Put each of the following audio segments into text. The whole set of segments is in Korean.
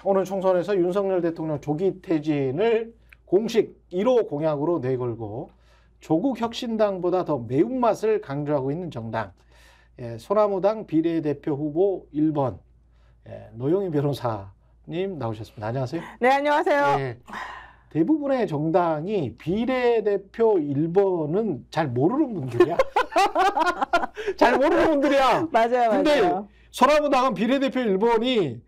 오늘 총선에서 윤석열 대통령 조기 퇴진을 공식 1호 공약으로 내걸고 조국 혁신당보다 더 매운맛을 강조하고 있는 정당, 소나무당 비례대표 후보 1번 노영희 변호사님 나오셨습니다. 안녕하세요. 네, 안녕하세요. 대부분의 정당이 비례대표 1번은 잘 모르는 분들이야. 잘 모르는 분들이야. 맞아요, 근데 맞아요. 소나무당은 비례대표 1번이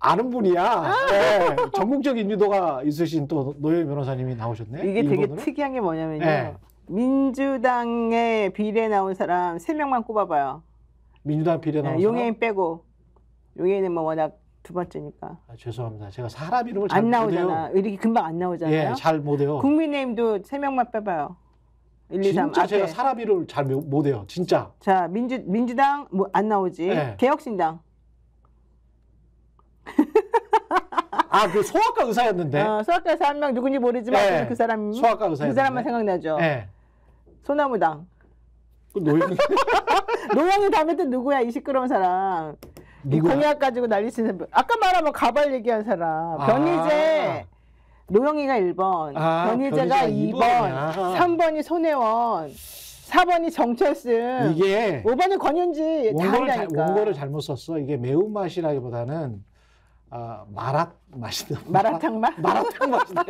아는 분이야. 네, 전국적인 유도가 있으신 또 노영희 변호사님이 나오셨네. 이게 되게 1번으로? 특이한 게 뭐냐면요. 네. 민주당의 비례 나온 사람 3명만 꼽아봐요. 민주당 비례 나온 사람? 용해인 빼고. 용해인은 뭐 워낙 두 번째니까. 죄송합니다. 제가 사람 이름을 잘 안 못해요. 나오잖아. 이렇게 금방 안 나오잖아요. 예, 잘 못해요. 국민의힘도 3명만 빼봐요. 1, 2, 3 진짜 앞에. 제가 사람 이름을 잘 못해요. 진짜. 자, 민주당 뭐 안 나오지. 네. 개혁신당. 그 소아과 의사였는데. 소아과에서 한 명 누군지 모르지만 네. 그 사람 소아과 의사였는데. 그 사람만 생각나죠. 네. 소나무당. 그 노영희 노영희 다음에 또 누구야? 이 시끄러운 사람. 이 누구야? 공약 가지고 난리치는 분. 아까 말하면 가발 얘기한 사람. 아. 변희재. 노영희가 1번. 변희재가 2번. 2번이야. 3번이 손혜원. 4번이 정철승. 이게 5번이 권윤지. 다 한다니까. 원고를 잘못 썼어. 이게 매운맛이라기보다는 맛이다. 마라탕 맛? 마라탕 맛이다.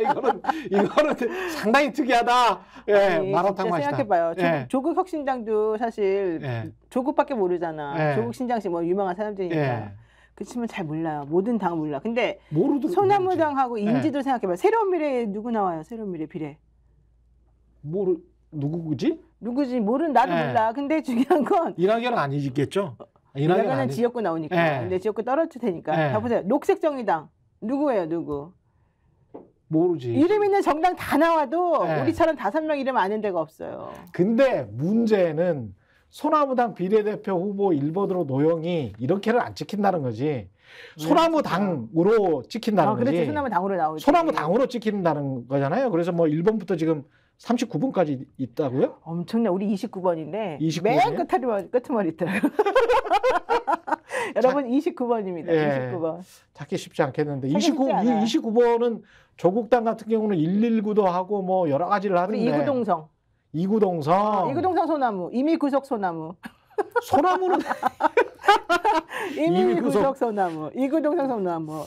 이거는 상당히 특이하다. 예, 아니, 마라탕 진짜 맛이다. 생각해봐요. 예. 조국 혁신당도 사실 예. 조국밖에 모르잖아. 예. 조국 신장식 뭐 유명한 사람들이니까. 예. 그렇지만 잘 몰라요. 모든 당 몰라. 근데 모르도 소나무당하고 모르지. 인지도 생각해봐요. 새로운 미래 누구 나와요? 새로운 미래 비례. 누구지? 누구지? 나도 예. 몰라. 근데 중요한 건 이낙연은 아니겠죠? 이낙연은 지역구 나오니까. 예. 근데 지역구 떨어질 테니까. 예. 자 보세요. 녹색정의당 누구예요? 누구? 모르지. 이름 있는 정당 다 나와도 예. 우리처럼 5명 이름 아는 데가 없어요. 근데 문제는 소나무당 비례대표 후보 1번으로 노영이 이렇게는 안 찍힌다는 거지. 소나무당으로 찍힌다는 거지. 그렇지. 소나무당으로 나오지. 소나무당으로 찍힌다는 거잖아요. 그래서 뭐 1번부터 지금 39번까지 있다고요? 엄청나. 우리 29번인데 29번이에요? 맨 끄트머리 있더라고요. 여러분 29번입니다. 예. 29번. 찾기 쉽지 않겠는데 찾기 쉽지 않아요. 29번은 조국당 같은 경우는 119도 하고 뭐 여러 가지를 하는데 우리 이구동성. 이구동성. 이구동성 소나무. 이미 구속 소나무. 소나무는 이미 구속 소나무. 이구동성 소나무.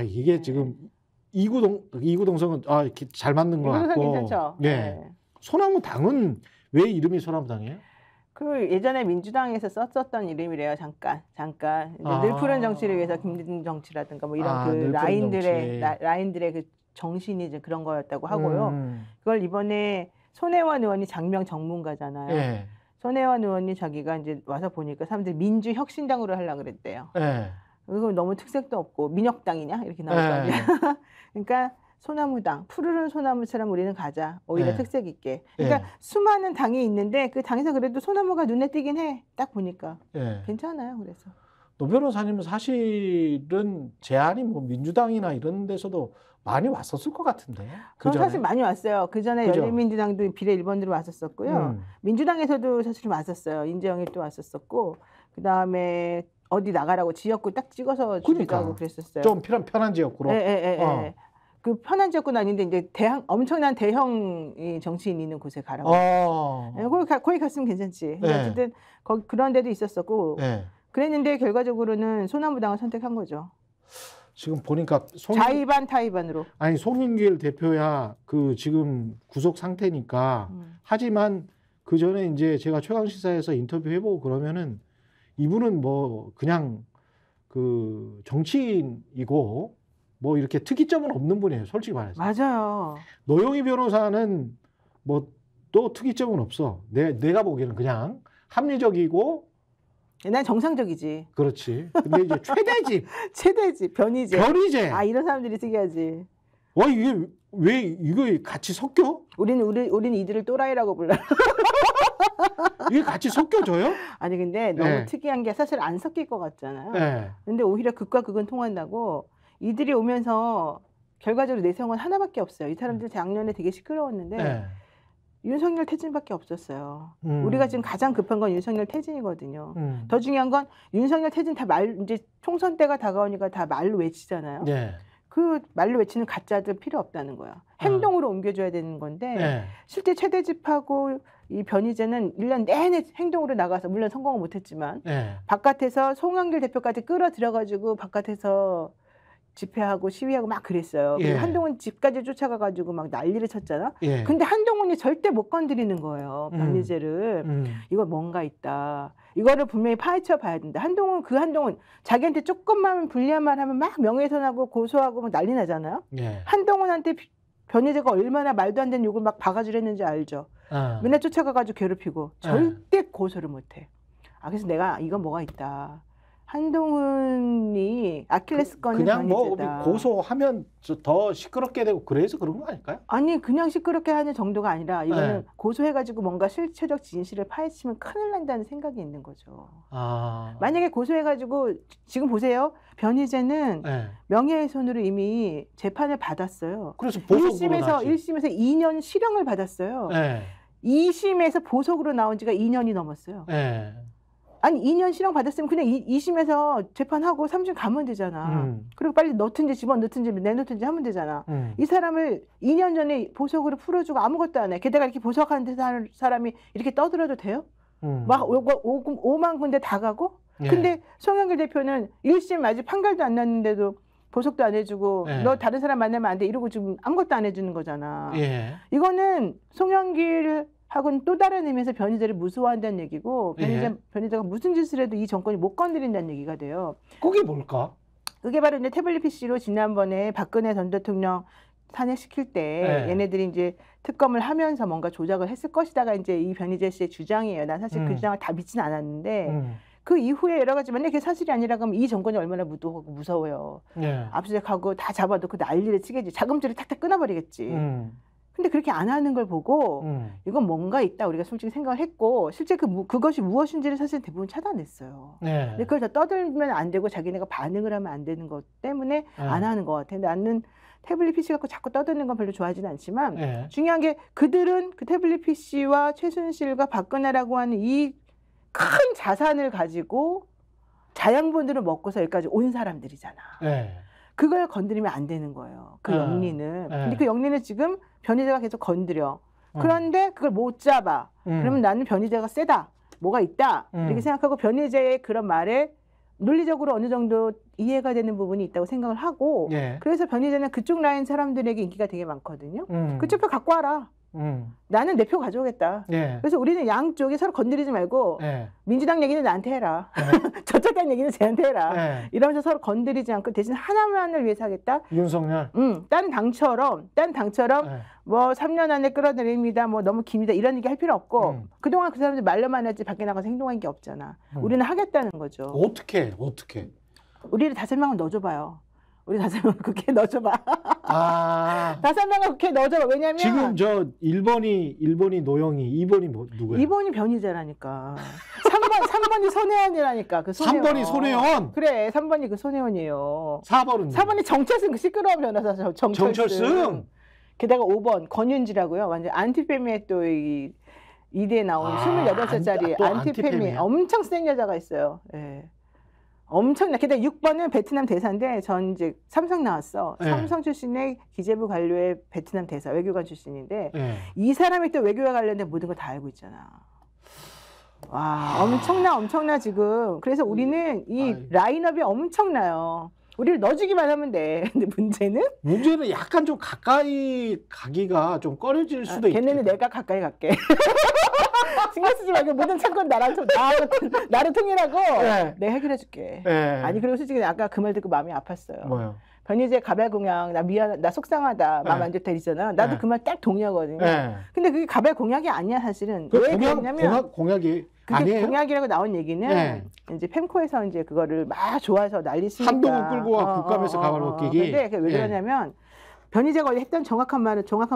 이게 지금 이구동성은 이렇게 잘 맞는 것 이구동성 같고. 괜찮죠? 예. 네. 소나무당은 왜 이름이 소나무당이에요? 그 예전에 민주당에서 썼었던 이름이래요. 잠깐. 늘 푸른 정치를 위해서 김대중 정치라든가 뭐 이런 그 늘 푸른 라인들의 그 정신이 이제 그런 거였다고 하고요. 그걸 이번에 손혜원 의원이 장명 전문가잖아요. 예. 손혜원 의원이 자기가 이제 와서 보니까 사람들이 민주혁신당으로 하려고 그랬대요. 예. 그리고 너무 특색도 없고 민혁당이냐 이렇게 나올 거 아니야. 그러니까 소나무당, 푸르른 소나무처럼 우리는 가자. 오히려 네. 특색 있게. 그러니까 수많은 당이 있는데 그 당에서 그래도 소나무가 눈에 띄긴 해. 딱 보니까. 예. 괜찮아요. 그래서. 노 변호사님은 사실은 제안이 뭐 민주당이나 이런 데서도 많이 왔었을 것 같은데. 그건 사실 많이 왔어요. 그 전에 그죠? 열린민주당도 비례 1번으로 왔었었고요. 민주당에서도 사실 왔었어요. 인재영이 또 왔었었고. 그 다음에 어디 나가라고 지역구 딱 찍어서 주기도 하고 그랬었어요. 좀 편한 지역구로. 예. 그 편한 지역구는 아닌데 이제 엄청난 대형 정치인 있는 곳에 가라고. 거기 갔으면 괜찮지. 근데 어쨌든 그런 데도 있었었고 그랬는데 결과적으로는 소나무당을 선택한 거죠. 지금 보니까 자의반 타의반으로. 송영길 대표야 그 지금 구속 상태니까 하지만 그 전에 이제 제가 최강시사에서 인터뷰해보고 그러면은 이분은 뭐 그냥 그 정치인이고 뭐 이렇게 특이점은 없는 분이에요. 솔직히 말해서. 맞아요. 노영희 변호사는 뭐 또 특이점은 없어. 내가 보기에는 그냥 합리적이고. 난 정상적이지. 그렇지. 근데 이제 최대지. 변희재. 이런 사람들이 특이하지. 이게 왜 이거 같이 섞여? 우리는 이들을 또라이라고 불러. 이게 같이 섞여져요? 아니 근데 너무 특이한 게 사실 안 섞일 것 같잖아요. 근데 오히려 극과 극은 통한다고. 이들이 오면서 결과적으로 내세운 건 하나밖에 없어요. 이 사람들 작년에 되게 시끄러웠는데 윤석열 퇴진밖에 없었어요. 우리가 지금 가장 급한 건 윤석열 퇴진이거든요. 더 중요한 건 윤석열 퇴진 다 이제 총선 때가 다가오니까 다 말로 외치잖아요. 네. 그 말로 외치는 가짜들 필요 없다는 거야. 행동으로 옮겨줘야 되는 건데 네. 실제 최대 집하고 이 변희재는 1년 내내 행동으로 나가서 물론 성공은 못했지만 네. 바깥에서 송영길 대표까지 끌어들여가지고 바깥에서 집회하고 시위하고 막 그랬어요. 예. 한동훈 집까지 쫓아가가지고 막 난리를 쳤잖아. 예. 근데 한동훈이 절대 못 건드리는 거예요. 변희재를. 이거 뭔가 있다. 이거를 분명히 파헤쳐 봐야 된다. 한동훈 자기한테 조금만 불리한 말 하면 막 명예훼손하고 고소하고 막 난리 나잖아요. 예. 한동훈한테 변희재가 얼마나 말도 안 되는 욕을 막 바가지를 했는지 알죠. 맨날 쫓아가가지고 괴롭히고 절대 고소를 못해. 그래서 내가 이건 뭐가 있다. 한동훈이 아킬레스건이 그냥 변희재다. 뭐 고소하면 더 시끄럽게 되고 그래서 그런 거 아닐까요? 아니 그냥 시끄럽게 하는 정도가 아니라 이거는 네. 고소해가지고 뭔가 실체적 진실을 파헤치면 큰일 난다는 생각이 있는 거죠. 만약에 고소해가지고 지금 보세요. 변희재는 네. 명예훼손으로 이미 재판을 받았어요. 그래서 보석으로 1심에서 2년 실형을 받았어요. 네. 2심에서 보석으로 나온 지가 2년이 넘었어요. 네. 아니 2년 실형 받았으면 그냥 2심에서 재판하고 3심 가면 되잖아. 그리고 빨리 넣든지 집어넣든지 내놓든지 하면 되잖아. 이 사람을 2년 전에 보석으로 풀어주고 아무것도 안 해. 게다가 이렇게 보석하는 사람이 이렇게 떠들어도 돼요? 막 5만 군데 다 가고? 예. 근데 송영길 대표는 1심 아직 판결도 안 났는데도 보석도 안 해주고 예. 너 다른 사람 만나면 안 돼 이러고 지금 아무것도 안 해주는 거잖아. 예. 이거는 송영길 하고는 또 다른 의미에서 변희재를 무서워한다는 얘기고 변희재가 무슨 짓을 해도 이 정권이 못 건드린다는 얘기가 돼요. 그게 뭘까? 그게 바로 이제 태블릿 PC로 지난번에 박근혜 전 대통령 탄핵시킬 때 얘네들이 이제 특검을 하면서 뭔가 조작을 했을 것이다가 이제 이 변희재 씨의 주장이에요. 난 사실 그 주장을 다 믿진 않았는데 그 이후에 여러 가지 만약에 그게 사실이 아니라 그러면 이 정권이 얼마나 무도하고 무서워요. 압수수색하고 다 잡아놓고 난리를 치겠지. 자금줄을 탁탁 끊어버리겠지. 근데 그렇게 안 하는 걸 보고 이건 뭔가 있다 우리가 솔직히 생각을 했고 실제 그것이 무엇인지를 사실 대부분 차단했어요. 근데 그걸 다 떠들면 안 되고 자기네가 반응을 하면 안 되는 것 때문에 안 하는 것 같아. 근데 나는 태블릿 PC 갖고 자꾸 떠드는 건 별로 좋아하지는 않지만 중요한 게 그들은 그 태블릿 PC와 최순실과 박근혜라고 하는 이 큰 자산을 가지고 자양분들을 먹고서 여기까지 온 사람들이잖아. 그걸 건드리면 안 되는 거예요. 그 영리는. 근데 그 영리는 지금 변희재가 계속 건드려. 그런데 그걸 못 잡아. 그러면 나는 변희재가 세다. 뭐가 있다. 이렇게 생각하고 변희재의 그런 말에 논리적으로 어느 정도 이해가 되는 부분이 있다고 생각을 하고 그래서 변희재는 그쪽 라인 사람들에게 인기가 되게 많거든요. 그쪽 표 갖고 와라. 나는 내 표 가져오겠다. 그래서 우리는 양쪽에 서로 건드리지 말고 민주당 얘기는 나한테 해라. 저쪽 당 얘기는 쟤한테 해라. 이러면서 서로 건드리지 않고 대신 하나만을 위해서 하겠다. 윤석열. 딴 당처럼 뭐 3년 안에 끌어내립니다. 뭐 너무 깁니다. 이런 얘기 할 필요 없고 그동안 그 사람들 말로만 하지 밖에 나가서 행동한 게 없잖아. 우리는 하겠다는 거죠. 어떻게? 우리를 5명은 넣어줘봐요. 우리 5명 국회에 넣어줘봐. 5명은 국회에 넣어줘봐. 왜냐면 지금 저 1번이 노영희, 2번이 누구야? 2번이 변희재라니까. 3번이 손혜원이라니까. 그 손혜원. 3번이 손혜원? 그래, 3번이 그 손혜원이에요. 4번이 정철승 그 시끄러운 변호사 정철승. 게다가 5번 권윤지라고요. 완전 안티페미에 또 이대에 나온 28살짜리 안티페미 엄청 센 여자가 있어요. 엄청나. 게다가 6번은 베트남 대사인데 전 이제 삼성 나왔어. 삼성 출신의 기재부 관료의 베트남 대사, 외교관 출신인데 이 사람이 또 외교와 관련된 모든 걸 다 알고 있잖아. 와, 엄청나 지금. 그래서 우리는 이 라인업이 엄청나요. 우리를 넣어주기만 하면 돼. 근데 문제는 약간 좀 가까이 가기가 좀 꺼려질 수도 있겠다. 걔네는 내가 가까이 갈게. 신경 쓰지 말고 모든 참건 나를 통일하고 내가 해결해줄게. 아니 그리고 솔직히 아까 그 말 듣고 마음이 아팠어요. 뭐요? 변희재 가발공약 나 미안 나 속상하다 마음 안 좋다 이러잖아. 나도 그 말 딱 동의하거든요. 근데 그게 가발공약이 아니야 사실은. 왜 그러냐면 공약이 그게 아니에요? 공약이라고 나온 얘기는 이제 펜코에서 이제 그거를 막 좋아해서 난리 치니까 한동훈 끌고 와 국감에서 가발 벗기기. 근데 왜 그러냐면 변희재가 원래 했던 정확한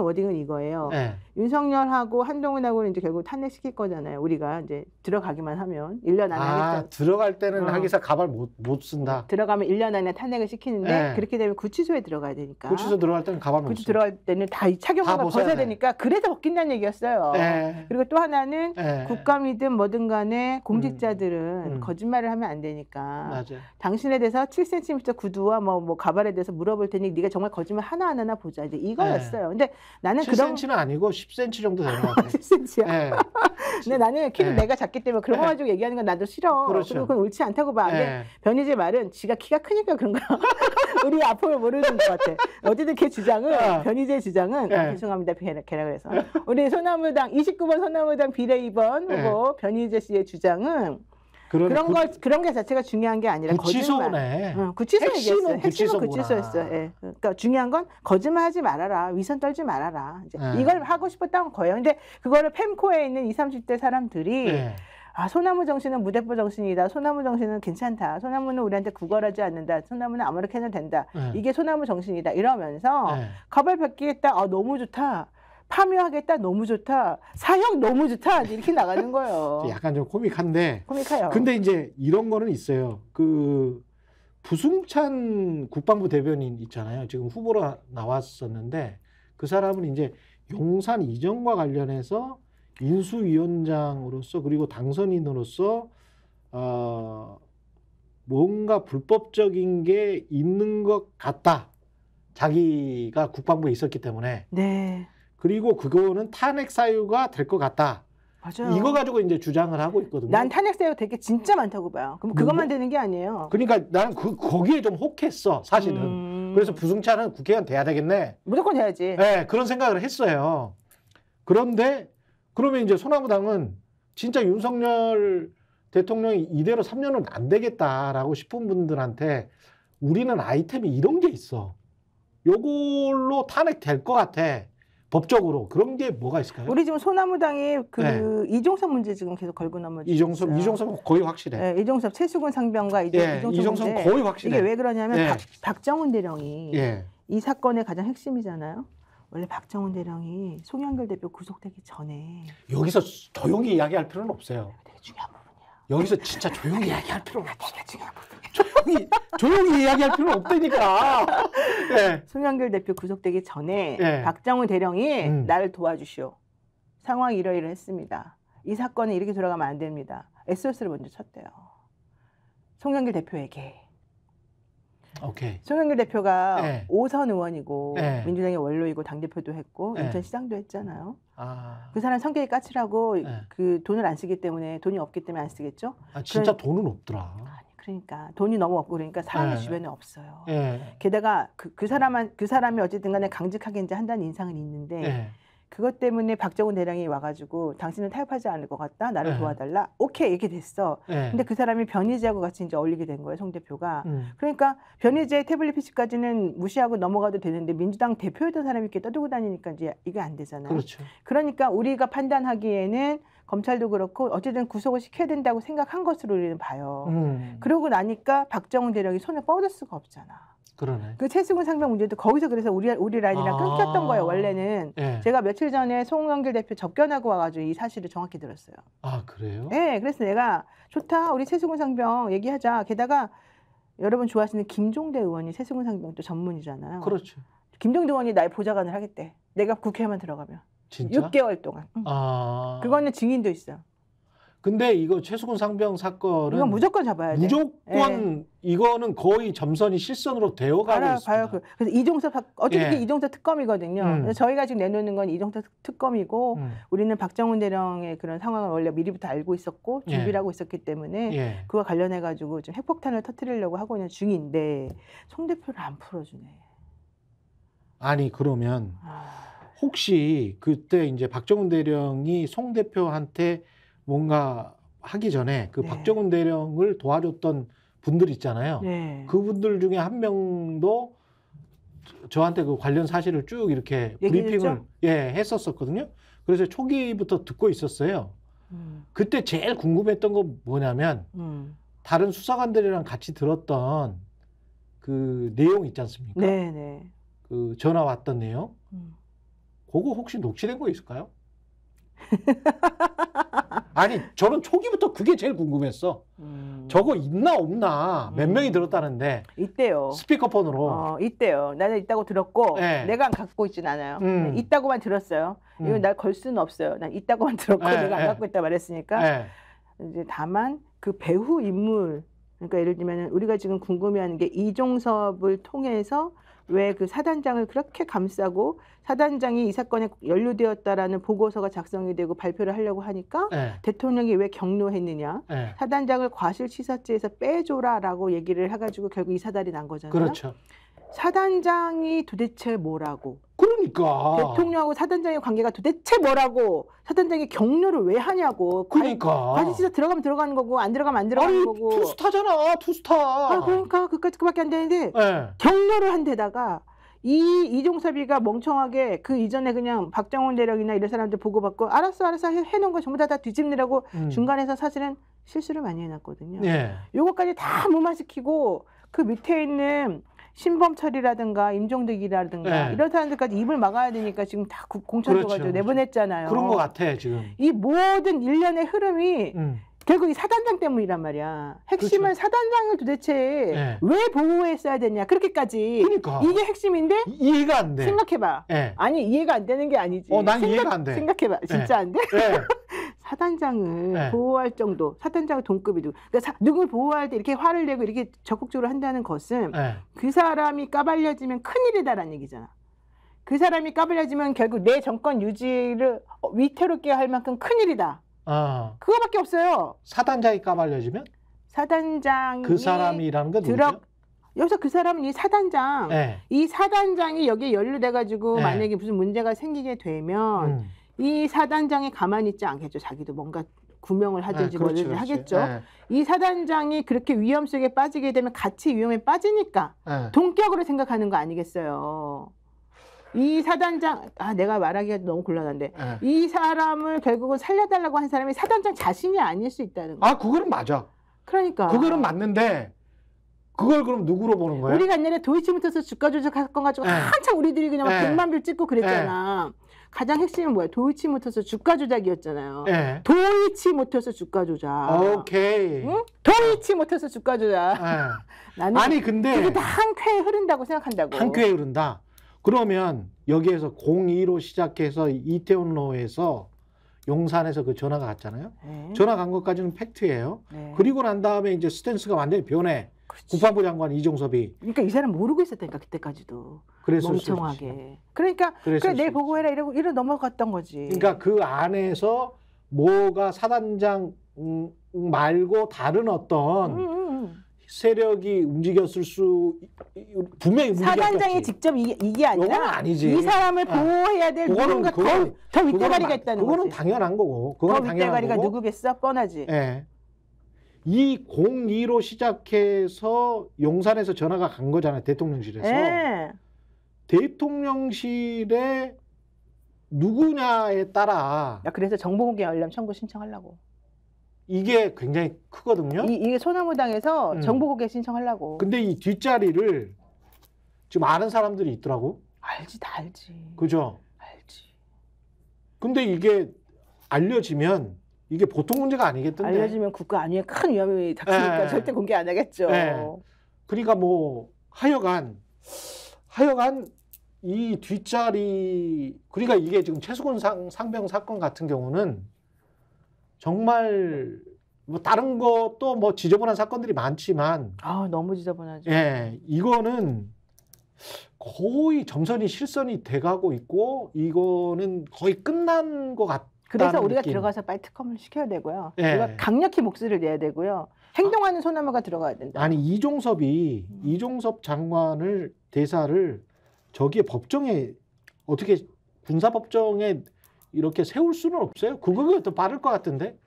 워딩은 이거예요. 네. 윤석열하고 한동훈하고는 이제 결국 탄핵시킬 거잖아요. 우리가 이제 들어가기만 하면 1년 안에 하겠다. 들어갈 때는 하기사 가발 못 쓴다. 들어가면 1년 안에 탄핵을 시키는데 네. 그렇게 되면 구치소에 들어가야 되니까. 구치소 들어갈 때는 가발 못 구치소 써. 들어갈 때는 다 착용한 거 벗어야 되니까 그래서 벗긴다는 얘기였어요. 네. 그리고 또 하나는 네. 국감이든 뭐든 간에 공직자들은 거짓말을 하면 안 되니까. 맞아요. 당신에 대해서 7cm 구두와 뭐 가발에 대해서 물어볼 테니 네가 정말 거짓말 하나하나 보자. 이제 이거였어요. 근데 나는 7cm는 아니고 10cm 정도 되는 것 같아요. 10cm야. 네. 근데 나는 키를 내가 작기 때문에 그런 거 가지고 얘기하는 건 나도 싫어. 그렇죠. 그리고 그건 옳지 않다고 봐. 근데 네. 변희재 말은 지가 키가 크니까 그런 거야. 우리 아픔을 모르는 것 같아. 어쨌든 걔 주장은 변희재 주장은 죄송합니다. 걔라 그래서 우리 소나무당 29번 소나무당 비례 2번 후보 변희재 씨의 주장은 그런 게 자체가 중요한 게 아니라 구치소네. 구치소 얘기했어요. 핵심은 구치소였어요. 예. 그러니까 중요한 건 거짓말하지 말아라. 위선 떨지 말아라. 이제 이걸 하고 싶었던 거예요. 근데 그거를 펜코에 있는 20, 30대 사람들이 소나무 정신은 무대포 정신이다. 소나무 정신은 괜찮다. 소나무는 우리한테 구걸하지 않는다. 소나무는 아무렇게 해도 된다. 이게 소나무 정신이다. 이러면서 가발 벗기겠다. 너무 좋다. 파묘하겠다. 너무 좋다. 사형 너무 좋다. 이렇게 나가는 거예요. 약간 좀 코믹한데. 코믹해요. 근데 이제 이런 거는 있어요. 그 부승찬 국방부 대변인 있잖아요. 지금 후보로 나왔었는데 그 사람은 이제 용산 이전과 관련해서 인수위원장으로서 그리고 당선인으로서 뭔가 불법적인 게 있는 것 같다. 자기가 국방부에 있었기 때문에. 네. 그리고 그거는 탄핵 사유가 될 것 같다. 맞아요. 이거 가지고 이제 주장을 하고 있거든요. 난 탄핵 사유 되게 진짜 많다고 봐요. 그럼 그것만 되는 게 아니에요. 그러니까 나는 거기에 좀 혹했어, 사실은. 그래서 부승찬은 국회의원 돼야 되겠네. 무조건 해야지. 네, 그런 생각을 했어요. 그런데 그러면 이제 소나무당은 진짜 윤석열 대통령이 이대로 3년은 안 되겠다라고 싶은 분들한테 우리는 아이템이 이런 게 있어. 요걸로 탄핵될 것 같아. 법적으로. 그런 게 뭐가 있을까요? 우리 지금 소나무당이 이종섭 문제 지금 계속 걸고 넘어지고 있어요. 이종섭은 거의 확실해. 네, 이종섭 최수근 상병과 이종섭 문제. 거의 확실해. 이게 왜 그러냐면 박정훈 대령이 이 사건의 가장 핵심이잖아요. 원래 박정훈 대령이 송영길 대표 구속되기 전에 여기서 조용히 이야기할 필요는 없어요. 되게 중요한 부분이야. 여기서 진짜 조용히 이야기할 필요는 없어. 되게 중요한 부분이야. 조용히 이야기할 필요는 없다니까. 송영길 대표 구속되기 전에 박정훈 대령이 나를 도와주시오. 상황이 이러이러했습니다. 이 사건은 이렇게 돌아가면 안 됩니다. SOS를 먼저 쳤대요. 송영길 대표에게. 오케이. 송영길 대표가 5선 의원이고 민주당의 원로이고 당대표도 했고 인천시장도 했잖아요. 그 사람 성격이 까칠하고 그 돈을 안 쓰기 때문에 돈이 없기 때문에 안 쓰겠죠? 진짜 돈은 없더라. 그러니까 돈이 너무 없고 그러니까 사람이 주변에 없어요. 게다가 그 사람이 어쨌든 간에 강직하게 이제 한다는 인상은 있는데 그것 때문에 박정훈 대령이 와가지고 당신은 타협하지 않을 것 같다. 나를 도와달라. 오케이 이렇게 됐어. 근데 그 사람이 변희재하고 같이 이제 어울리게 된 거예요. 송 대표가. 그러니까 변희재 태블릿 PC까지는 무시하고 넘어가도 되는데 민주당 대표였던 사람이 이렇게 떠들고 다니니까 이제 이게 안 되잖아요. 그렇죠. 그러니까 우리가 판단하기에는 검찰도 그렇고 어쨌든 구속을 시켜야 된다고 생각한 것으로 우리는 봐요. 그러고 나니까 박정훈 대령이 손을 뻗을 수가 없잖아. 그러네. 그 최수근 상병 문제도 거기서 그래서 우리 라인이랑 끊겼던 거예요. 원래는 제가 며칠 전에 송영길 대표 접견하고 와가지고 이 사실을 정확히 들었어요. 아 그래요? 네, 그래서 내가 좋다 우리 최수근 상병 얘기하자. 게다가 여러분 좋아하시는 김종대 의원이 최수근 상병 또 전문이잖아요. 그렇죠. 김종대 의원이 나의 보좌관을 하겠대. 내가 국회에만 들어가면. 진짜? 6개월 동안. 그거는 증인도 있어요. 근데 이거 최수근 상병 사건은 이건 무조건 잡아야 돼. 무조건 이거는 거의 점선이 실선으로 되어가고 있습니다. 그래서 이종섭 어차피 이종섭 특검이거든요. 그래서 저희가 지금 내놓는 건 이종섭 특검이고 우리는 박정훈 대령의 그런 상황을 원래 미리부터 알고 있었고 준비를 하고 있었기 때문에 그와 관련해 가지고 좀 핵폭탄을 터뜨리려고 하고 있는 중인데 송 대표를 안 풀어주네. 아니 그러면 혹시 그때 이제 박정훈 대령이 송 대표한테 뭔가 하기 전에 그 박정훈 대령을 도와줬던 분들 있잖아요. 그분들 중에 한 명도 저한테 그 관련 사실을 쭉 이렇게 브리핑을 했었었거든요. 그래서 초기부터 듣고 있었어요. 그때 제일 궁금했던 거 뭐냐면 다른 수사관들이랑 같이 들었던 그 내용 있지 않습니까? 그 전화 왔던 내용, 그거 혹시 녹취된 거 있을까요? 아니 저는 초기부터 그게 제일 궁금했어. 저거 있나 없나 몇 명이 들었다는데 있대요. 스피커폰으로. 있대요. 나는 있다고 들었고 네. 내가 갖고 있진 않아요. 있다고만 들었어요. 이건 날 걸 수는 없어요. 난 있다고만 들었고 네, 내가 안 네. 갖고 있다 말했으니까. 네. 이제 다만 그 배후 인물, 그러니까 예를 들면 우리가 지금 궁금해하는 게 이종섭을 통해서 왜 그 사단장을 그렇게 감싸고 사단장이 이 사건에 연루되었다라는 보고서가 작성이 되고 발표를 하려고 하니까 네. 대통령이 왜 경로했느냐. 네. 사단장을 과실치사죄에서 빼줘라라고 얘기를 해가지고 결국 이 사달이 난 거잖아요. 그렇죠. 사단장이 도대체 뭐라고? 그러니까. 대통령하고 사단장의 관계가 도대체 뭐라고? 사단장이 경로를 왜 하냐고? 그러니까. 과실치사 들어가면 들어가는 거고 안 들어가면 안 들어가는 아니, 거고. 투스타잖아, 투스타. 그러니까 그까짓 안 되는데 네. 경로를 한 데다가 이종섭이가 멍청하게 그 이전에 그냥 박정훈 대령이나 이런 사람들 보고받고 알았어 해놓은 거 전부 다 뒤집느라고 중간에서 사실은 실수를 많이 해놨거든요. 네. 요거까지 다 무마시키고 그 밑에 있는 신범철이라든가 임종득이라든가 네. 이런 사람들까지 입을 막아야 되니까 지금 다 공천 줘가지고 그렇죠. 내보냈잖아요. 그런 것 같아 지금. 이 모든 일련의 흐름이 결국 이 사단장 때문이란 말이야. 핵심은 그렇죠. 사단장을 도대체 네. 왜 보호했어야 되냐. 그렇게까지. 그러니까. 이게 핵심인데 이해가 안 돼. 생각해봐. 네. 아니 이해가 안 되는 게 아니지. 난 이해가 안 돼. 생각해봐. 진짜 안 돼? 네. 사단장을 네. 보호할 정도. 사단장의 동급이 누구. 그러니까 누굴 보호할 때 이렇게 화를 내고 이렇게 적극적으로 한다는 것은 네. 그 사람이 까발려지면 큰일이다라는 얘기잖아. 그 사람이 까발려지면 결국 내 정권 유지를 위태롭게 할 만큼 큰일이다. 그거밖에 없어요. 사단장이 까발려지면 사단장이 그 사람이라는 건 누구죠? 여기서 그 사람은 이 사단장, 네. 이 사단장이 여기에 연루돼가지고 네. 만약에 무슨 문제가 생기게 되면 이 사단장이 가만히 있지 않겠죠. 자기도 뭔가 구명을 하든지 그렇지, 뭐든지 그렇지. 하겠죠. 네. 이 사단장이 그렇게 위험 속에 빠지게 되면 같이 위험에 빠지니까 네. 동격으로 생각하는 거 아니겠어요. 이 사단장, 내가 말하기가 너무 곤란한데 네. 이 사람을 결국은 살려달라고 한 사람이 사단장 자신이 아닐 수 있다는 거. 그거는 맞아. 그러니까. 그거는 맞는데 그걸 그럼 누구로 보는 거예요? 우리가 옛날에 도이치모터스 주가 조작 사건 가지고 네. 한참 우리들이 그냥 막 네. 100만 뷰 찍고 그랬잖아. 가장 핵심은 뭐야? 도이치모터스 주가 조작이었잖아요. 네. 도이치모터스 주가 조작. 오케이. 응? 도이치모터스 주가 조작. 네. 나는 아니 근데 그게 다 한 쾌에 흐른다고 생각한다고. 한 쾌에 흐른다. 그러면 여기에서 02로 시작해서 이태원로에서 용산에서 그 전화가 갔잖아요. 네. 전화 간 것까지는 팩트예요. 네. 그리고 난 다음에 이제 스탠스가 완전히 변해. 그렇지. 국방부 장관 이종섭이. 그러니까 이 사람 모르고 있었다니까 그때까지도. 그랬을 수도 있어. 멍청하게. 그러니까 그랬을 그래 수도 내일 있어. 보고해라 이러 넘어갔던 거지. 그러니까 그 안에서 뭐가 사단장 말고 다른 어떤 세력이 움직였을 수 분명히 움직였겠지. 사단장이 직접 이게 그건 아니라 아니지. 이 사람을 보호해야 될 누군가 더 윗대가리가 있다는 그거는 거지. 당연한 거고. 더 그거는 당연한 윗대가리가 거고. 누구겠어? 뻔하지. 예. 이 02로 시작해서 용산에서 전화가 간 거잖아요. 대통령실에서. 예. 대통령실에 누구냐에 따라 야, 그래서 정보공개 알람 청구 신청하려고. 이게 굉장히 크거든요. 이게 소나무당에서 음. 정보공개 신청하려고. 근데 이 뒷자리를 지금 아는 사람들이 있더라고. 알지, 다 알지. 그죠? 알지. 근데 이게 알려지면 이게 보통 문제가 아니겠던데. 알려지면 국가 안위에 큰 위험이 닥치니까 예. 절대 공개 안 하겠죠. 예. 그러니까 뭐 하여간 이 뒷자리 그러니까 이게 지금 최수근 상병 사건 같은 경우는 정말 뭐 다른 것도 뭐 지저분한 사건들이 많지만 너무 지저분하죠. 예, 이거는 거의 점선이 실선이 돼가고 있고 이거는 거의 끝난 것 같다는 그래서 우리가 느낌. 들어가서 빨리 특검을 시켜야 되고요. 예. 우리가 강력히 목소리를 내야 되고요. 행동하는 소나무가 들어가야 된다. 아니 이종섭 장관을 대사를 저기에 법정에 어떻게 군사법정에 이렇게 세울 수는 없어요. 그거 더 빠를 것 같은데.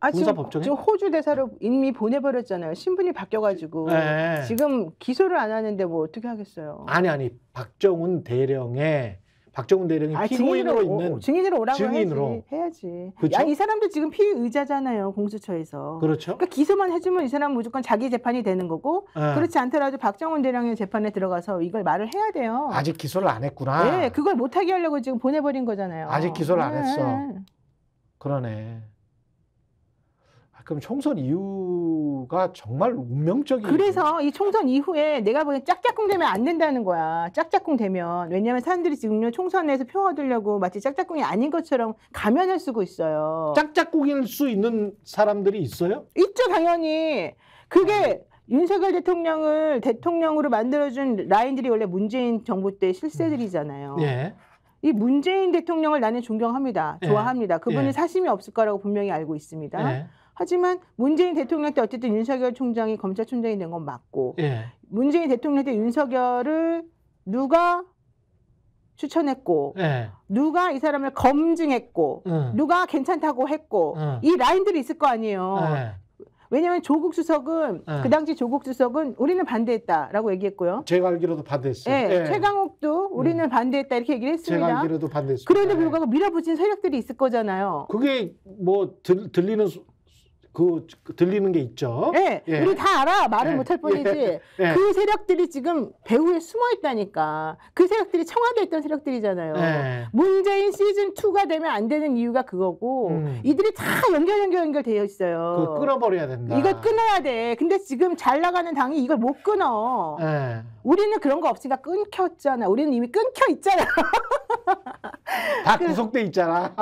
군사법정에? 지금 호주 대사로 이미 보내버렸잖아요. 신분이 바뀌어가지고 네. 지금 기소를 안 하는데 뭐 어떻게 하겠어요. 아니 박정훈 대령의 박정훈 대령이 피고인으로 있는 증인으로 오라고 증인으로. 해야지. 그렇죠? 야, 이 사람들 지금 피의자잖아요. 공수처에서. 그렇죠. 그러니까 기소만 해주면 이 사람은 무조건 자기 재판이 되는 거고 네. 그렇지 않더라도 박정훈 대령의 재판에 들어가서 이걸 말을 해야 돼요. 아직 기소를 안 했구나. 네, 그걸 못하게 하려고 지금 보내버린 거잖아요. 아직 기소를 안 했어. 네. 그러네. 그럼 총선 이후가 정말 운명적인. 그래서 이 총선 이후에 내가 보기엔 짝짝꿍 되면 안 된다는 거야. 짝짝꿍 되면. 왜냐하면 사람들이 지금요 총선에서 표 얻으려고 마치 짝짝꿍이 아닌 것처럼 가면을 쓰고 있어요. 짝짝꿍일 수 있는 사람들이 있어요? 있죠, 당연히. 그게 윤석열 대통령을 대통령으로 만들어준 라인들이 원래 문재인 정부 때 실세들이잖아요. 예. 이 문재인 대통령을 나는 존경합니다. 예. 좋아합니다. 그분이 예. 사심이 없을 거라고 분명히 알고 있습니다. 예. 하지만 문재인 대통령 때 어쨌든 윤석열 총장이 검찰총장이 된 건 맞고 예. 문재인 대통령 때 윤석열을 누가 추천했고 예. 누가 이 사람을 검증했고 누가 괜찮다고 했고 이 라인들이 있을 거 아니에요. 예. 왜냐하면 조국 수석은 그 당시 조국 수석은 우리는 반대했다라고 얘기했고요. 제가 알기로도 반대했어요. 네, 예. 최강욱도 우리는 반대했다 이렇게 얘기를 했습니다. 제가 알기로도 반대했어요. 그런데 불구하고 밀어붙인 세력들이 있을 거잖아요. 그게 뭐 들리는 게 있죠. 네, 예. 우리 다 알아. 말을 예. 못할 뿐이지. 예. 그 세력들이 지금 배후에 숨어 있다니까. 그 세력들이 청와대에 있던 세력들이잖아요. 예. 문재인 시즌2가 되면 안 되는 이유가 그거고 이들이 다 연결되어 있어요. 그거 끊어버려야 된다. 이걸 끊어야 돼. 근데 지금 잘 나가는 당이 이걸 못 끊어. 예. 우리는 그런 거 없으니까 끊겼잖아. 우리는 이미 끊겨 있잖아. 다 구속돼 있잖아.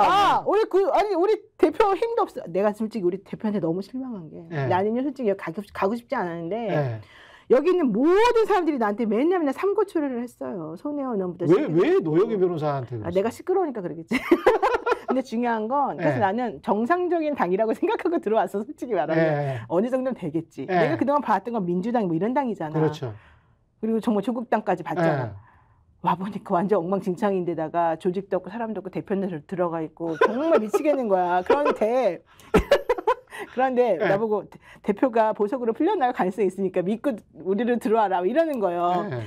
우리 대표 힘도 없어. 내가 솔직히 우리 대표한테 너무 실망한 게 예. 나는요 솔직히 여기 가고 싶지 않았는데 예. 여기 있는 모든 사람들이 나한테 맨날 삼고초려를 했어요. 손혜원 의원부터. 왜 노영희 변호사한테 그랬어? 내가 시끄러우니까 그러겠지. 근데 중요한 건 그래서 예. 나는 정상적인 당이라고 생각하고 들어왔어. 솔직히 말하면 예. 어느 정도는 되겠지. 예. 내가 그동안 봤던 건 민주당 뭐 이런 당이잖아. 그렇죠. 그리고 정말 조국당까지 봤잖아. 예. 와보니까 완전 엉망진창인데다가 조직도 없고 사람도 없고 대표는 들어가 있고 정말 미치겠는 거야. 그런데 예. 나보고 대표가 보석으로 풀려나갈 가능성이 있으니까 믿고 우리를 들어와라 이러는 거예요. 예.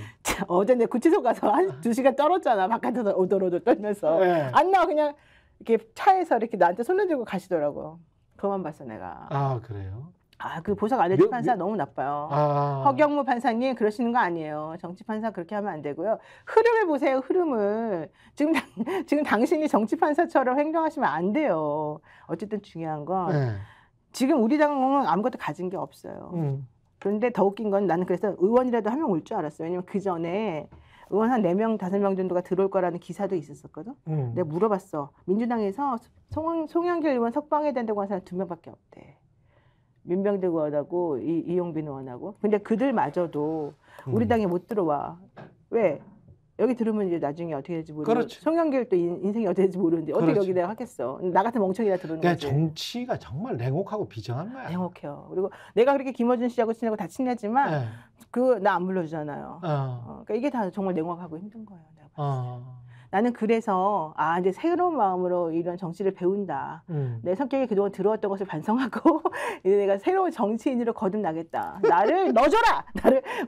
어제 내 구치소 가서 한 2시간 떨었잖아. 바깥에서 오돌오돌 떨면서. 예. 안 나와. 그냥 이렇게 차에서 이렇게 나한테 손을 들고 가시더라고요. 그만 봤어 내가. 아 그래요? 그 보석 안 해준 판사 너무 나빠요. 아. 허경무 판사님 그러시는 거 아니에요. 정치 판사 그렇게 하면 안 되고요. 흐름을 보세요. 흐름을. 지금 당신이 정치 판사처럼 행동하시면 안 돼요. 어쨌든 중요한 건 예. 지금 우리 당은 아무것도 가진 게 없어요. 그런데 더 웃긴 건 나는 그래서 의원이라도 한 명 올 줄 알았어요. 왜냐면 그 전에 의원 한 4명, 5명 정도가 들어올 거라는 기사도 있었었거든. 내가 물어봤어. 민주당에서 송영길 의원 석방해야 된다고 하는 사람 2명밖에 없대. 민병대 의원하고 이용빈 의원하고. 근데 그들마저도 우리 당에 못 들어와. 왜? 여기 들으면 이제 나중에 어떻게 될지 모르고. 그렇지. 송영길 또 인생이 어떻게 될지 모르는데 어떻게 그렇지. 여기 내가 하겠어. 나 같은 멍청이가 들어오는 그러니까 거지. 정치가 정말 냉혹하고 비정한 거야. 냉혹해요. 그리고 내가 그렇게 김어준 씨하고 친하고 다 친하지만 예. 나 안 불러주잖아요. 그러니까 이게 다 정말 냉혹하고 힘든 거예요. 내가 봤을 때. 나는 그래서 이제 새로운 마음으로 이런 정치를 배운다. 내 성격이 그동안 들어왔던 것을 반성하고 이제 내가 새로운 정치인으로 거듭나겠다. 나를 넣어줘라.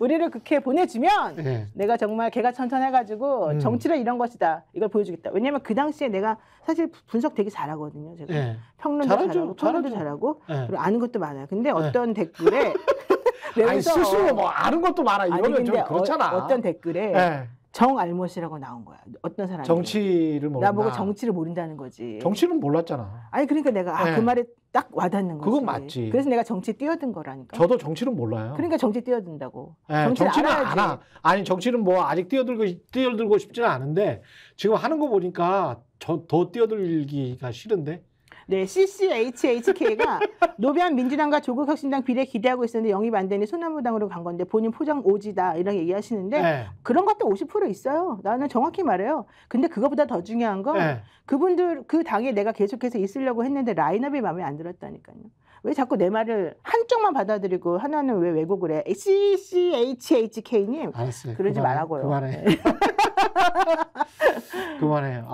우리를 그렇게 보내주면 예. 내가 정말 개가천선해가지고 정치를 이런 것이다. 이걸 보여주겠다. 왜냐면 그 당시에 내가 사실 분석 되게 잘하거든요. 제가 예. 평론도 잘하죠. 잘하고 잘하죠. 예. 그리고 아는 것도 많아요. 근데 어떤 댓글에 아니 스스로 뭐 아는 것도 많아 이러면 좀 그렇잖아. 어떤 댓글에 예. 정알못이라고 나온 거야. 어떤 사람이 정치를 모른다. 나보고 정치를 모른다는 거지. 정치는 몰랐잖아. 아니 그러니까 내가 그 말에 딱 와닿는 거지. 그건 맞지. 그래서 내가 정치에 뛰어든 거라니까. 저도 정치는 몰라요. 그러니까 정치에 뛰어든다고. 예, 정치는 알아야지. 알아. 아니 정치는 뭐 아직 뛰어들고 싶지는 않은데 지금 하는 거 보니까 더 뛰어들기가 싫은데. 네, CCHHK가 노변 민주당과 조국혁신당 비례 기대하고 있었는데 영입 안 되니 소나무당으로 간 건데 본인 포장 오지다 이런 얘기하시는데 예. 그런 것도 50% 있어요. 나는 정확히 말해요. 근데 그거보다 더 중요한 건 예. 그분들 그 당에 내가 계속해서 있으려고 했는데 라인업이 마음에 안 들었다니까요. 왜 자꾸 내 말을 한쪽만 받아들이고 하나는 왜 왜곡을 해? CCHHK님 알았어요. 그러지 그만해, 말라고요. 그만해. 그만해요.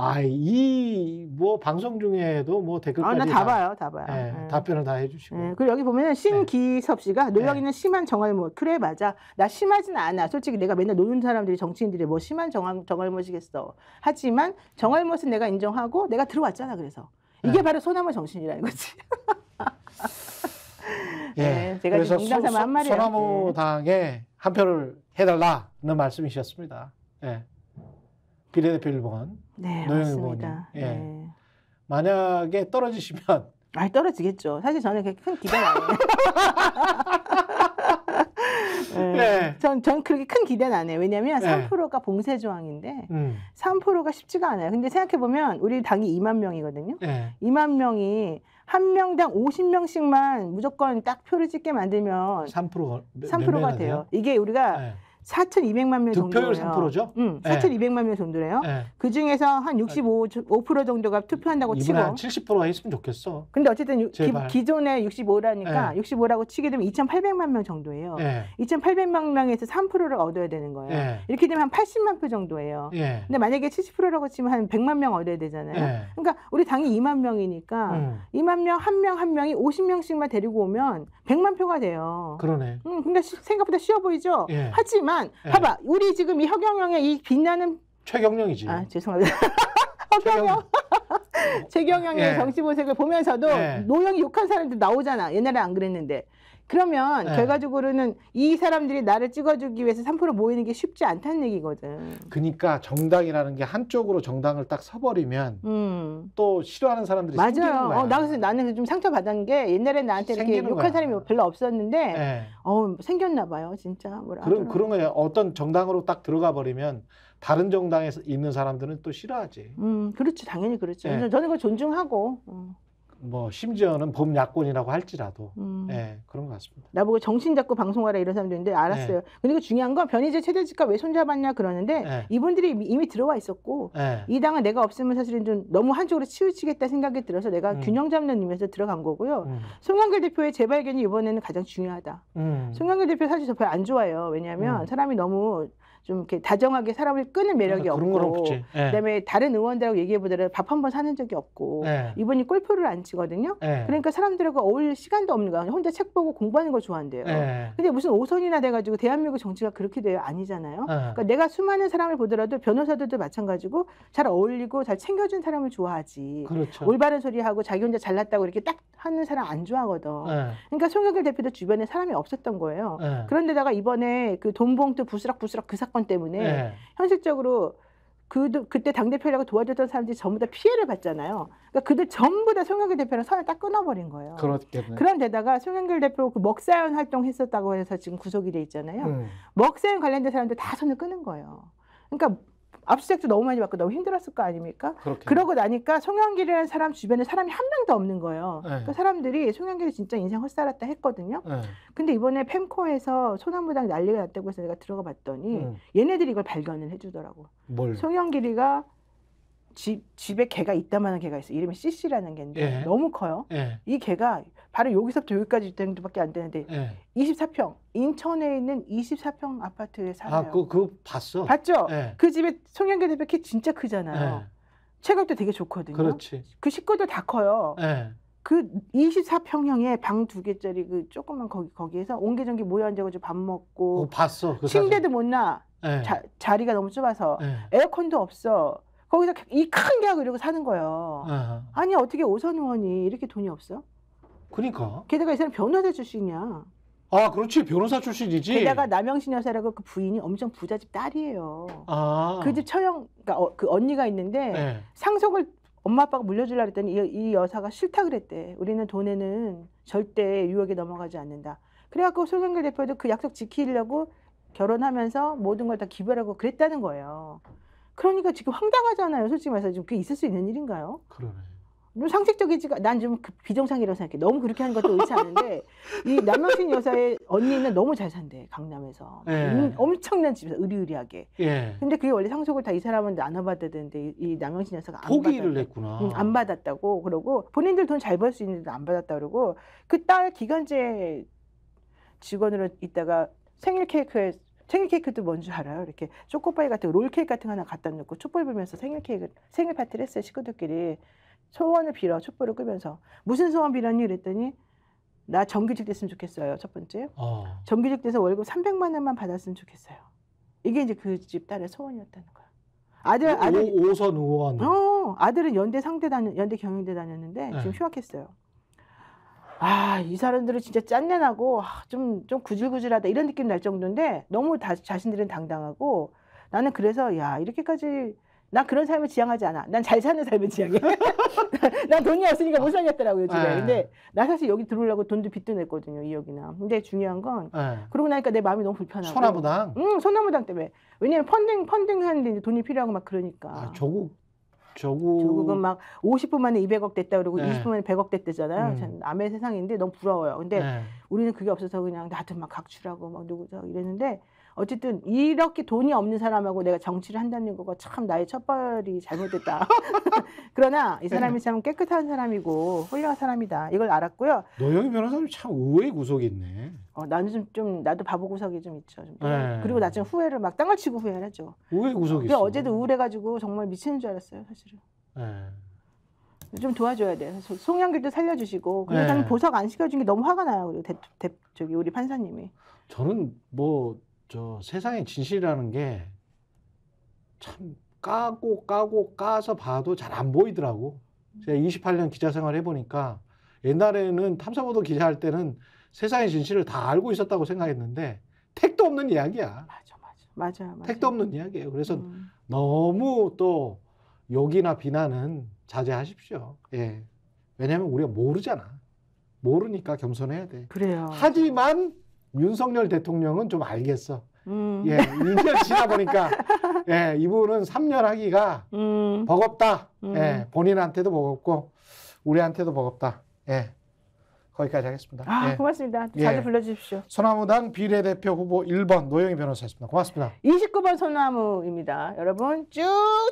뭐 방송 중에도 뭐 댓글까지 나 다 봐요, 다 봐요. 네, 답변을 다 해주시고. 그리고 여기 보면은 신기섭 씨가 노영이는 심한 정알못. 그래 맞아. 나 심하진 않아. 솔직히 내가 맨날 노는 사람들이 정치인들이 뭐 심한 정알못이겠어. 하지만 정알못은 내가 인정하고 내가 들어왔잖아. 그래서 이게 바로 소나무 정신이라는 거지. 예, 제가 그래서 농담 삼아 한 말이에요. 소나무당에 한 표를 해달라는 말씀이셨습니다. 예. 비례대표 1번 네, 노영희 맞습니다. 의원님. 예. 만약에 떨어지시면 떨어지겠죠. 사실 저는 그렇게 큰 기대는 안 해요. 네. 전 그렇게 큰 기대는 안 해요. 왜냐하면 3%가 봉쇄 조항인데 3%가 쉽지가 않아요. 근데 생각해보면 우리 당이 2만 명이거든요. 2만 명이 한 명당 50명씩만 무조건 딱 표를 찍게 만들면 3%가 돼요. 이게 우리가 4,200만 명 정도예요. 득표율 3%죠? 4,200만 명 정도래요. 그 중에서 한 65% 정도가 투표한다고 치고. 이번에 한 70% 했으면 좋겠어. 근데 어쨌든 기존에 65라니까 65라고 치게 되면 2,800만 명 정도예요. 2,800만 명에서 3%를 얻어야 되는 거예요. 이렇게 되면 한 80만 표 정도예요. 근데 만약에 70%라고 치면 한 100만 명 얻어야 되잖아요. 그러니까 우리 당이 2만 명이니까 2만 명 한 명이 50명씩만 데리고 오면 100만 표가 돼요. 그러네. 근데 생각보다 쉬워 보이죠? 하지만 봐봐, 우리 지금 이 허경영의 이 빛나는 최경영이지. 죄송합니다. 허경영, 최경영의 정치보색을 보면서도 노영이 욕한 사람들 나오잖아. 옛날에 안 그랬는데. 그러면 결과적으로는 이 사람들이 나를 찍어주기 위해서 3% 모이는 게 쉽지 않다는 얘기거든. 그러니까 정당이라는 게 한쪽으로 정당을 딱 서버리면 또 싫어하는 사람들이 생기는 거야. 그래서 나는 좀 상처받은 게 옛날에 나한테 이렇게 욕한 사람이 별로 없었는데 생겼나 봐요. 진짜. 그런 거예요. 어떤 정당으로 딱 들어가 버리면 다른 정당에 있는 사람들은 또 싫어하지. 그렇죠. 당연히 그렇죠. 저는 그걸 존중하고. 뭐 심지어는 범야권이라고 할지라도 그런 것 같습니다. 나보고 정신 잡고 방송하라 이런 사람도 있는데 알았어요. 그리고 중요한 건 변희재 최대집과 왜 손잡았냐 그러는데 이분들이 이미 들어와 있었고 이 당은 내가 없으면 사실은 좀 너무 한쪽으로 치우치겠다 생각이 들어서 내가 균형 잡는 의미에서 들어간 거고요. 송영길 대표의 재발견이 이번에는 가장 중요하다. 송영길 대표 사실 저 별로 안 좋아해요. 왜냐하면 사람이 너무 좀 이렇게 다정하게 사람을 끄는 매력이 없고 그다음에 다른 의원들하고 얘기해보더라도 밥 한 번 사는 적이 없고 이분이 골프를 안 치거든요. 그러니까 사람들하고 어울릴 시간도 없는 거야. 혼자 책 보고 공부하는 걸 좋아한대요. 근데 무슨 5선이나 돼가지고 대한민국 정치가 그렇게 돼요? 아니잖아요. 그러니까 내가 수많은 사람을 보더라도 변호사들도 마찬가지고 잘 어울리고 잘 챙겨준 사람을 좋아하지. 그렇죠. 올바른 소리하고 자기 혼자 잘났다고 이렇게 딱 하는 사람 안 좋아하거든. 그러니까 송영길 대표도 주변에 사람이 없었던 거예요. 그런데다가 이번에 그 돈봉투 부스럭부스럭 그 사건 때문에 현실적으로 그때 당대표라고 도와줬던 사람들이 전부 다 피해를 봤잖아요. 그러니까 그들 전부 다 송영길 대표랑 선을 딱 끊어버린 거예요. 그렇겠네. 그런데다가 송영길 대표 그 먹사연 활동했었다고 해서 지금 구속이 돼 있잖아요. 먹사연 관련된 사람들 다 선을 끊은 거예요. 그러니까 압수수색도 너무 많이 받고 너무 힘들었을 거 아닙니까? 그렇겠네. 그러고 나니까 송영길이라는 사람 주변에 사람이 한 명도 없는 거예요. 그 사람들이 송영길이 진짜 인생 헛살았다 했거든요. 근데 이번에 펜코에서 소나무당 난리가 났다고 해서 내가 들어가 봤더니 얘네들이 이걸 발견을 해주더라고. 뭘? 송영길이가 집에 개가 이따만한 개가 있어. 이름이 CC라는 개인데 너무 커요. 이 개가 바로 여기서부터 여기까지 정도밖에 안 되는데 24평 인천에 있는 24평 아파트에 살아요. 그거 봤어. 봤죠? 그 집에 송영길 대표 키 진짜 크잖아요. 체격도 되게 좋거든요. 그렇지. 그 식구들 다 커요. 그 24평형의 방 2개짜리 그 조그만 거기에서 옹기종기 모여 앉아가지고 밥 먹고 봤어. 그 침대도 못 놔. 자리가 너무 좁아서 에어컨도 없어. 거기서 이 큰 계약을 이러고 사는 거예요. 아니 어떻게 오선 의원이 이렇게 돈이 없어? 그러니까. 게다가 이 사람 변호사 출신이야. 아, 그렇지. 변호사 출신이지. 게다가 남영신 여사라고 그 부인이 엄청 부잣집 딸이에요. 그 집 처형, 그러니까 그 언니가 있는데 상속을 엄마 아빠가 물려주려고 했더니 이 여사가 싫다 그랬대. 우리는 돈에는 절대 유혹에 넘어가지 않는다. 그래갖고 송영길 대표도 그 약속 지키려고 결혼하면서 모든 걸 다 기별하고 그랬다는 거예요. 그러니까 지금 황당하잖아요. 솔직히 말해서 지금 그게 있을 수 있는 일인가요? 그러네. 좀 상식적이지가 난 좀 비정상이라고 생각해. 너무 그렇게 하는 것도 옳지 않은데 이 남명신 여사의 언니는 너무 잘 산대 강남에서. 예. 엄청난 집에서 의리의리하게. 예. 근데 그게 원래 상속을 다 이 사람은 나눠받아야 되는데 이 남명신 여사가 포기를 했구나. 안 받았다고 그러고 본인들 돈 잘 벌 수 있는데도 안 받았다 그러고 그 딸 기간제 직원으로 있다가 생일 케이크도 뭔 줄 알아요? 이렇게 초코파이 같은 거, 롤 케이크 같은 거 하나 갖다 놓고 촛불 불면서 생일 파티를 했어요. 식구들끼리. 소원을 빌어 촛불을 끄면서. 무슨 소원 빌었니? 그랬더니 나 정규직 됐으면 좋겠어요. 첫 번째. 정규직 돼서 월급 300만 원만 받았으면 좋겠어요. 이게 이제 그 집 딸의 소원이었다는 거야. 아들 오선 의원. 아들은 연대 경영대 다녔는데 네. 지금 휴학했어요. 아, 이 사람들은 진짜 짠내나고 좀 구질구질하다 이런 느낌 날 정도인데 너무 자신들은 당당하고 나는 그래서 야 이렇게까지 난 그런 삶을 지향하지 않아. 난 잘 사는 삶을 지향해. 난 돈이 없으니까 못 살겠더라고요 요즘에. 네. 근데 나 사실 여기 들어오려고 돈도 빚도 냈거든요 2억이나. 근데 중요한 건 네. 그러고 나니까 내 마음이 너무 불편하고. 소나무당. 소나무당 때문에. 왜냐면 펀딩 하는데 이제 돈이 필요하고 막 그러니까. 조국은 막 50분 만에 200억 됐다 그러고 네. 20분 만에 100억 됐대잖아요. 참 남의 세상인데 너무 부러워요. 근데 네. 우리는 그게 없어서 그냥 나도 막 각출하고 막 누구죠 이랬는데 어쨌든 이렇게 돈이 없는 사람하고 내가 정치를 한다는 거가 참 나의 첫발이 잘못됐다. 그러나 이 사람이 참 깨끗한 사람이고 훌륭한 사람이다. 이걸 알았고요. 노영희 변호사님 참 의외의 구석이 있네. 나는 좀 나도 바보 구석이 좀 있죠. 좀. 네. 그리고 나중에 후회를 막 땅을 치고 후회를 하죠. 의외의 구석이 근데 있어. 어제도 우울해가지고 정말 미치는 줄 알았어요, 사실은. 네. 좀 도와줘야 돼. 송영길도 살려주시고. 그래서 네. 저는 보석 안 시켜준 게 너무 화가 나요. 그리고 저기 우리 판사님이. 저는 세상의 진실이라는 게 참 까서 봐도 잘 안 보이더라고. 제가 28년 기자 생활 해보니까 옛날에는 탐사보도 기자할 때는 세상의 진실을 다 알고 있었다고 생각했는데 택도 없는 이야기야. 맞아. 택도 없는 이야기예요. 그래서 너무 또 욕이나 비난은 자제하십시오. 예. 왜냐하면 우리가 모르잖아. 모르니까 겸손해야 돼. 그래요. 하지만 윤석열 대통령은 좀 알겠어. 예, 2년 지나 보니까 예, 이분은 3년 하기가 버겁다. 예, 본인한테도 버겁고 우리한테도 버겁다. 예, 거기까지 하겠습니다. 예. 고맙습니다. 예. 자주 불러주십시오. 소나무당 비례대표 후보 1번 노영희 변호사였습니다. 고맙습니다. 29번 소나무입니다. 여러분 쭉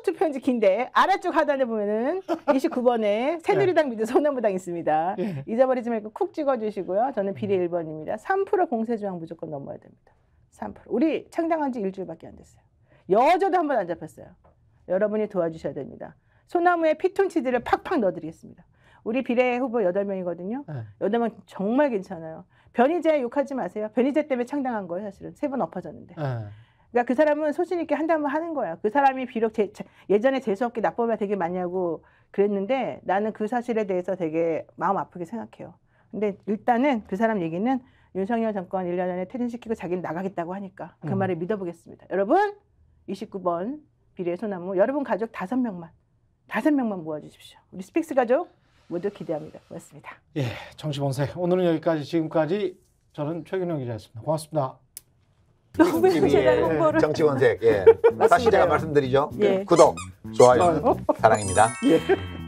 투표용지 긴데 아래쪽 하단에 보면은 29번에 새누리당 밑에 소나무당 있습니다. 예. 잊어버리지 말고 쿡 찍어주시고요. 저는 비례 1번입니다. 3% 공세저항 무조건 넘어야 됩니다. 3%. 우리 창당한 지 일주일밖에 안 됐어요. 여저도 한 번 안 잡혔어요. 여러분이 도와주셔야 됩니다. 소나무에 피톤치드를 팍팍 넣어드리겠습니다. 우리 비례 후보 8명이거든요. 8명 정말 괜찮아요. 변희재 욕하지 마세요. 변희재 때문에 창당한 거예요. 사실은 3번 엎어졌는데. 그러니까 그 사람은 소신 있게 한다면 하는 거야. 그 사람이 비록 예전에 재수없게 납법을 되게 많이 하고 그랬는데 나는 그 사실에 대해서 되게 마음 아프게 생각해요. 근데 일단은 그 사람 얘기는 윤석열 정권 1년 안에 퇴진시키고 자기는 나가겠다고 하니까 그 말을 믿어보겠습니다. 여러분 29번 비례 소나무 여러분 가족 5명만 모아주십시오. 우리 스픽스 가족 모두 기대합니다. 고맙습니다. 예, 정치본색 오늘은 여기까지 지금까지 저는 최경영 기자였습니다. 고맙습니다. 너무 제가 홍보를 정치본색 다시 제가 말씀드리죠. 예. 구독, 좋아요, 사랑입니다. 예.